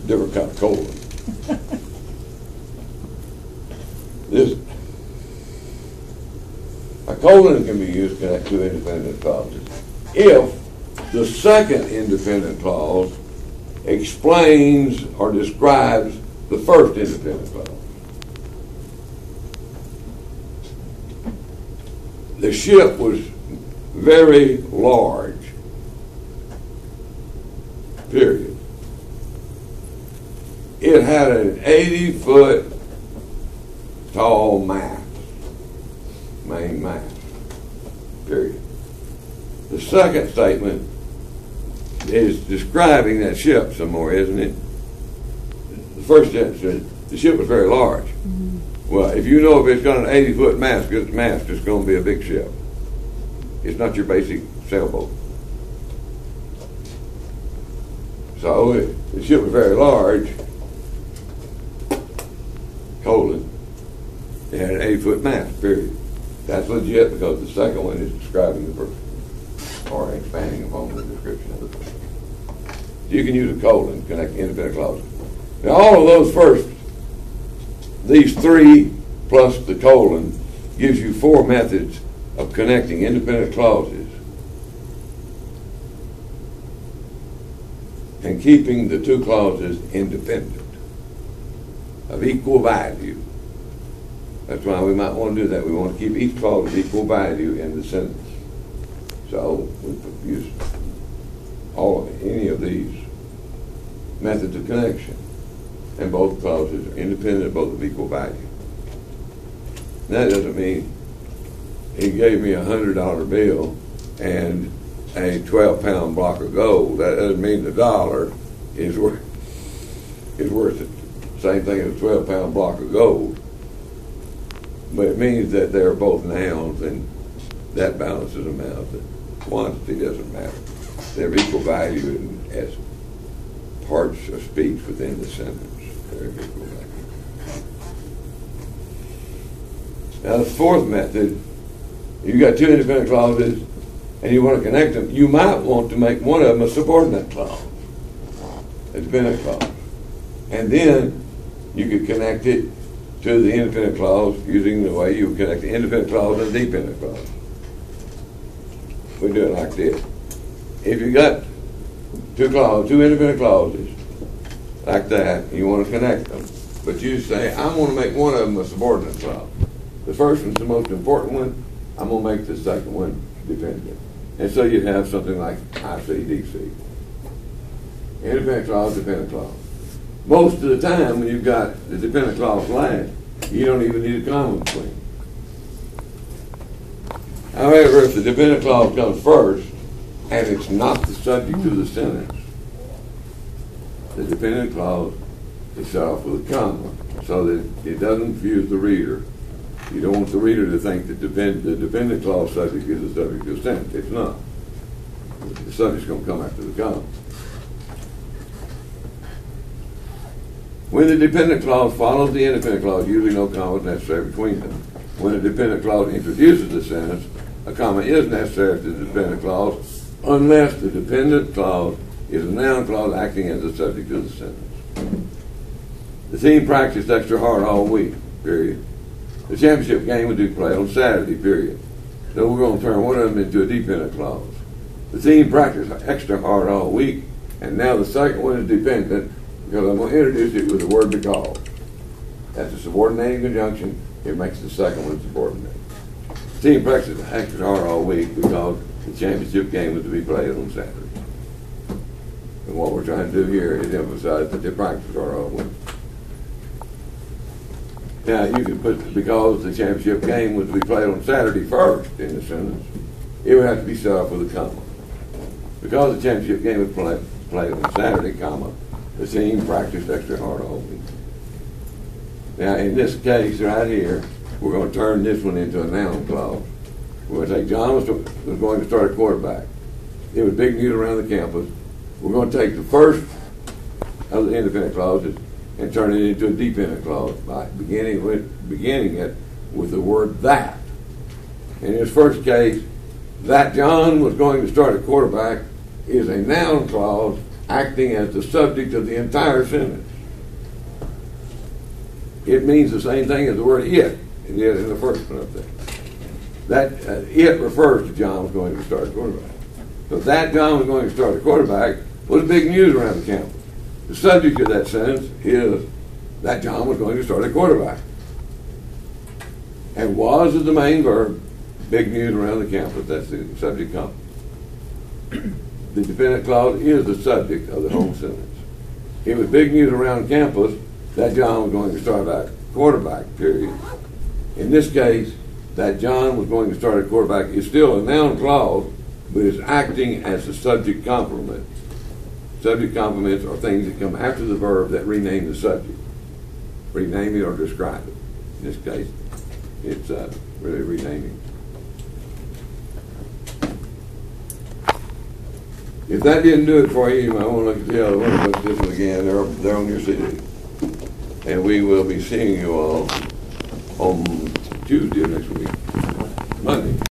different kind of colon. A colon can be used to connect two independent clauses if the second independent clause explains or describes the first independent clause. The ship was very large, period. It had an 80-foot tall mast, main mast, period. The second statement is describing that ship some more, isn't it? The first sentence says the ship was very large. Mm-hmm. Well, if you know if it's got an 80-foot mast, it's going to be a big ship. It's not your basic sailboat. So the ship was very large, colon. It had an 80-foot mast, period. That's legit because the second one is describing the first, or expanding upon the description of the first. You can use a colon to connect independent clauses. Now, all of those first, these three plus the colon, gives you four methods of connecting independent clauses and keeping the two clauses independent, of equal value. That's why we might want to do that. We want to keep each clause of equal value in the sentence. So we use any of these methods of connection, and both clauses are independent, both of equal value. That doesn't mean he gave me $100 bill and a 12-pound block of gold. That doesn't mean the dollar is worth it. Same thing as a 12-pound block of gold. But it means that they're both nouns, and that balances them out. The quantity doesn't matter. They're equal value as parts of speech within the sentence. They're equal value. Now, the fourth method, you've got two independent clauses, and you want to connect them. You might want to make one of them a subordinate clause, a dependent clause. And then you could connect it to the independent clause using the way you would connect the independent clause and the dependent clause. We do it like this. If you got two independent clauses like that, and you want to connect them, but you say, I want to make one of them a subordinate clause. The first one's the most important one. I'm going to make the second one dependent. And so you have something like ICDC. Independent clause, dependent clause. Most of the time when you've got the dependent clause last, you don't even need a comma between. However, if the dependent clause comes first, and it's not the subject of the sentence, the dependent clause is set off with a comma so that it doesn't confuse the reader. You don't want the reader to think that the dependent clause subject is the subject of the sentence. It's not. The subject's going to come after the comma. When the dependent clause follows the independent clause, usually no comma is necessary between them. When a dependent clause introduces the sentence, a comma is necessary to the dependent clause unless the dependent clause is a noun clause acting as the subject of the sentence. The team practiced extra hard all week, period. The championship game was to be played on Saturday, period. So we're going to turn one of them into a dependent clause. The team practiced extra hard all week, and now the second one is dependent because I'm going to introduce it with the word because. That's a subordinating conjunction. It makes the second one subordinate. The team practiced extra hard all week because the championship game was to be played on Saturday. And what we're trying to do here is emphasize that they practiced hard all week. Now, you can put because the championship game was to be played on Saturday first in the sentence. It would have to be set off with a comma. Because the championship game was played on Saturday, comma, the team practiced extra hard all week. Now, in this case right here, we're going to turn this one into a noun clause. We're going to say John was going to start a quarterback. It was big news around the campus. We're going to take the first of the independent clauses and turn it into a dependent clause by beginning it with the word that. In his first case, that John was going to start a quarterback is a noun clause acting as the subject of the entire sentence. It means the same thing as the word it did in the first one up there. That it refers to John was going to start a quarterback. So that John was going to start a quarterback was big news around the campus. The subject of that sentence is that John was going to start a quarterback. And was is the main verb, big news around the campus. That's the subject complement. The dependent clause is the subject of the whole sentence. It was big news around campus that John was going to start a quarterback, period. In this case, that John was going to start a quarterback is still a noun clause, but is acting as the subject complement. Subject complements are things that come after the verb that rename the subject. Rename it or describe it. In this case, it's really renaming. If that didn't do it for you, you might want to look at the other one. Look at this one again. They're on your CD. And we will be seeing you all on Tuesday of next week.